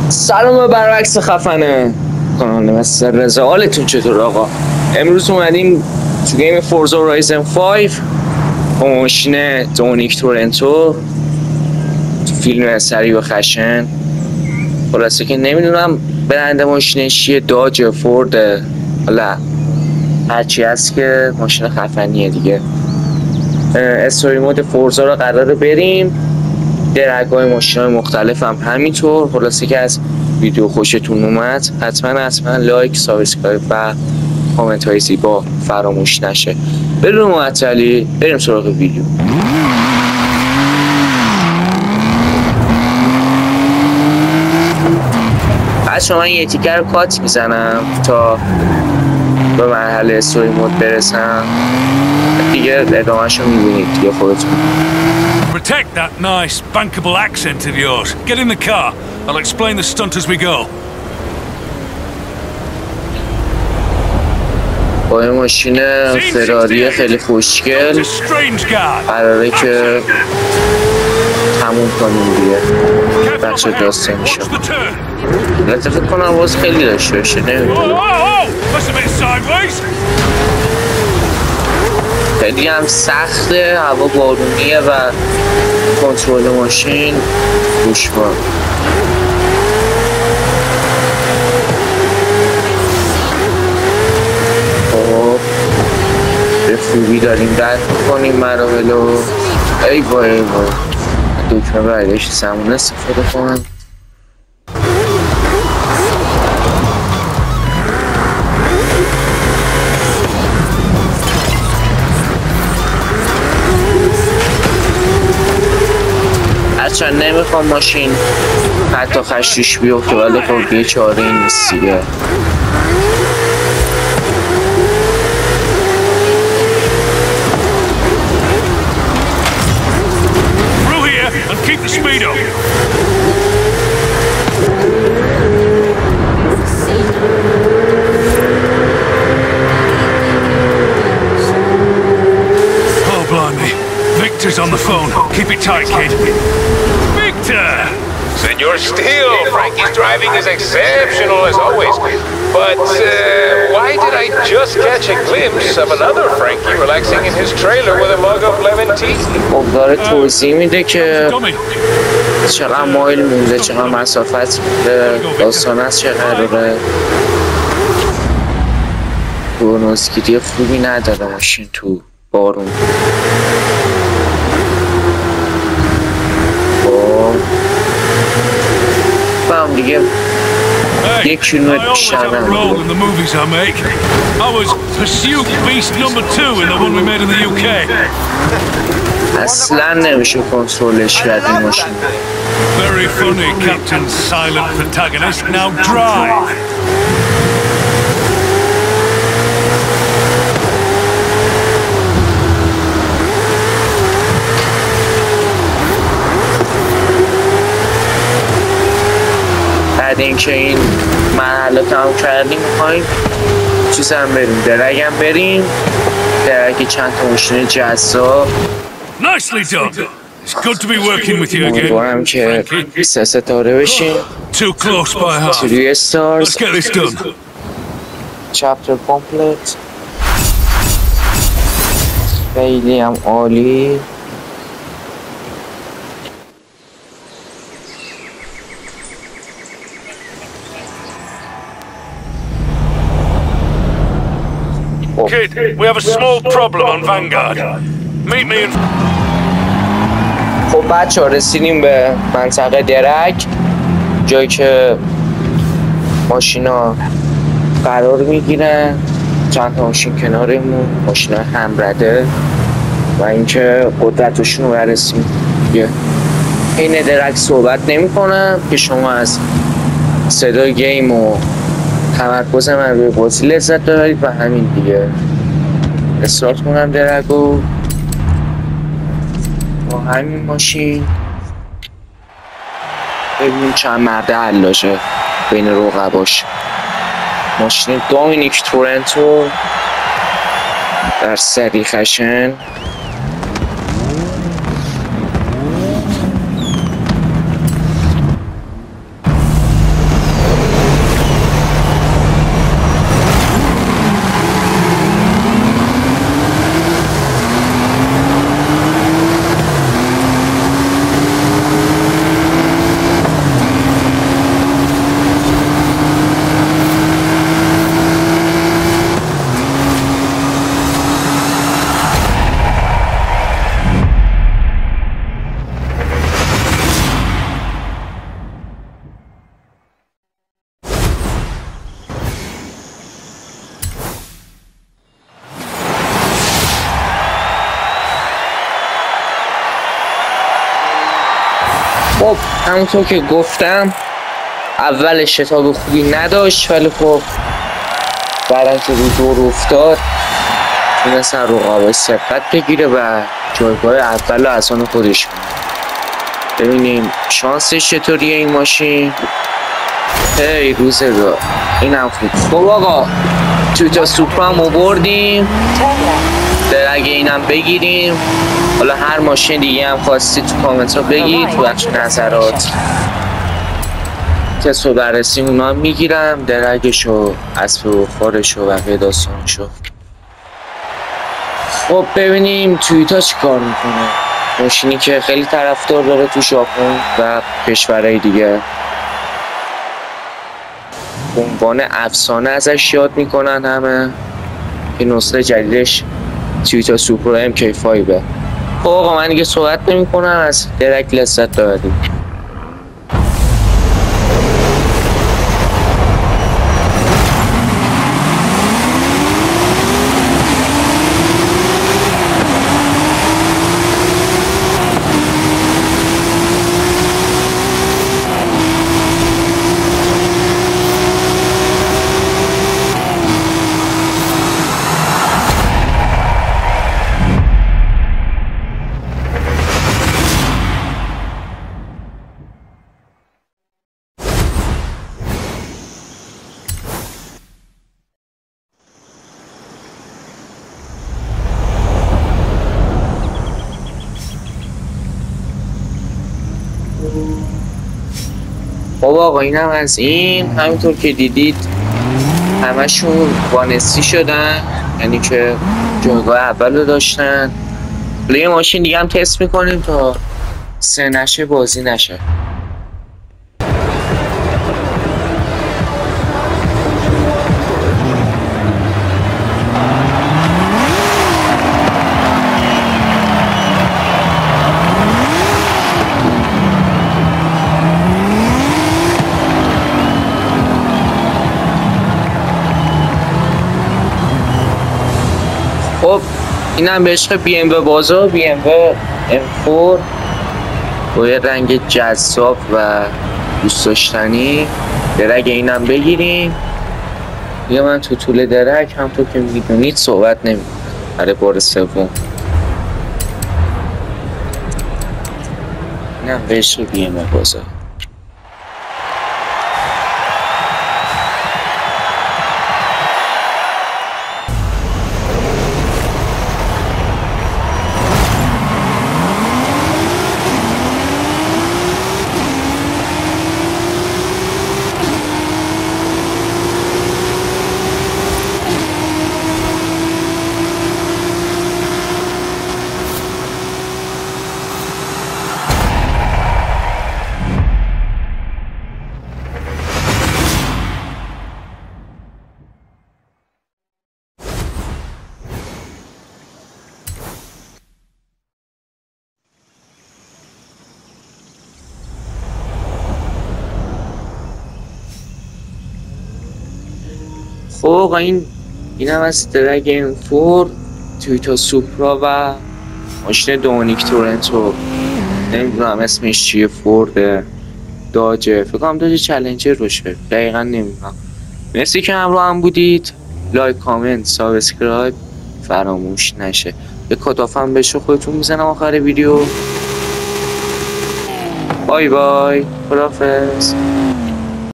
سلام برعکس خفنه کانال مستر رضا. حالتون چطور آقا؟ امروز اومدیم تو گیم فورزا هورایزن 5 با ماشین دونیک تورنتو تو فیلم سریع و خشن. خلاصه که نمیدونم برنده ماشینش چیه، داج فورد، حالا هرچی هست که ماشین خفنیه دیگه. استوری مود فورزا رو قراره بریم، درگاه ماشین های مختلف هم همینطور. خلاصه که از ویدیو خوشتون اومد حتما لایک، سابسکرایب و کامنت های زیبا فراموش نشه. بدون معطلی بریم سراغ ویدیو. بچه من یه تیکر رو کات میزنم تا به مرحله استوری مود برسم، دیگه ادامه‌شو میبینید دیگه خودتون. Protect that nice, bankable accent of yours. Get in the car. I'll explain the stunt as we go. با این ماشین فراری خیلی خوشگل قراره که تموم کنیم دیگه، بخش داستان میشه. البته فکر کنم باز خیلی داشته باشه، نمیدونم. خیلی هم سخته، هوا بارونیه و کنترل ماشین دشوار. خب به خوبی داریم رد میکنیم مراحلو. ای وای دکمه برداشت سمون استفاده کنم. هرچند نمیخوام ماشین حتی خشتش بیفته، ولی خب یه چاره این نیست دیگه. Victor's on the phone. Keep it tight, kid. Victor! Senor Steele, Frankie's driving is exceptional as always. But why did I just catch a glimpse of another Frankie relaxing in his trailer with a mug of lemon tea? خب داره توضیح میده که چقدر مایل مونده، چقدر مسافت داستان است، چه قراره. برونوزگیری خوبی نداره ماشین تو بارون. هم دیگه یک کیلومتر بیشتر نمیده. اصلا نمیشه کنترلش کرد این ماشین. Very funny, Captain Silent Protagonist. Now drive. بعد اینکه این مرحله تمام کردیم میخواییم چیز هم بریم، درگ هم بریم. درگ چند تا ماشین جذاب. امیدوارم که 3 ستاره بشیم. 3 stars. چپتر کامپلت. خیلی هم عالی. Kid, we have a small problem on Vanguard. Meet me in... خب بچه ها رسیدیم به منطقه درک، جایی که ماشینا قرار میگیرن. چند تا ماشین کنارمون، ماشینا همرده و اینکه قدرتشون رو برسیم دیگه. این درک صحبت نمی کنم که شما از صدای گیم و تمرکز من روی بازی لذت ببرید و همین دیگه. استارت کنم درگو با همین ماشین، ببینیم چند مرده حلاشه بین رقباش. ماشین دونیک تورنتو در سری خشن. همونطور که گفتم اول شتاب خوبی نداشت، ولی خب بعد که رو دور افتاد تونستن رقابا سبقت بگیره و جایگاه اول رو از آن خودش کنه. ببینیم شانسش چطوریه این ماشین. هی روزگار این هم خوب. خب آقا تویوتا سوپرا هم بردیم، درگ اینم بگیریم. حالا هر ماشین دیگه هم خواستی تو کامنت ها بگید، تو بخش نظرات تست و بررسی اونا هم میگیرم، درگشو، اسب و خارشو و بقیه داستانشو. خب ببینیم تویوتا چی کار میکنه. ماشینی که خیلی طرفدار داره تو ژاپن و کشورهای دیگه، به عنوان افسانه ازش یاد میکنن همه. که نسخه جدیدش تویوتا سوپرا MK5. خب آقا من دیگه صحبت نمی کنم، از درک لذت دادیم. خب آقا اینم از این. همینطور که دیدید همشون وانسی شدن، یعنی که جایگاه اول رو داشتن. یه ماشین دیگه هم تست میکنیم تا سه نشه بازی نشه. خب اینم به عشق BMW بازار، BMW M4 با یه رنگ جذاب و دوست داشتنی. درگ اینم بگیریم. یه من تو طول درگ همطور که میدونید صحبت نمیکنم برای بار سوم. اینم به عشق BMW بازار. خب اینم از درگ M4 تویوتا سوپرا و ماشین دومینیک تورنتو. نمیدونم اسمش چیه، فورد، داجه، فکر کنم داجه چالنجر روشه، دقیقا نمیدونم. مرسی که همراه هم بودید. لایک، کامنت، سابسکرایب فراموش نشه. یه کاتافم بشه خودتون میزنم آخر ویدیو. بای بای، خداحافظ.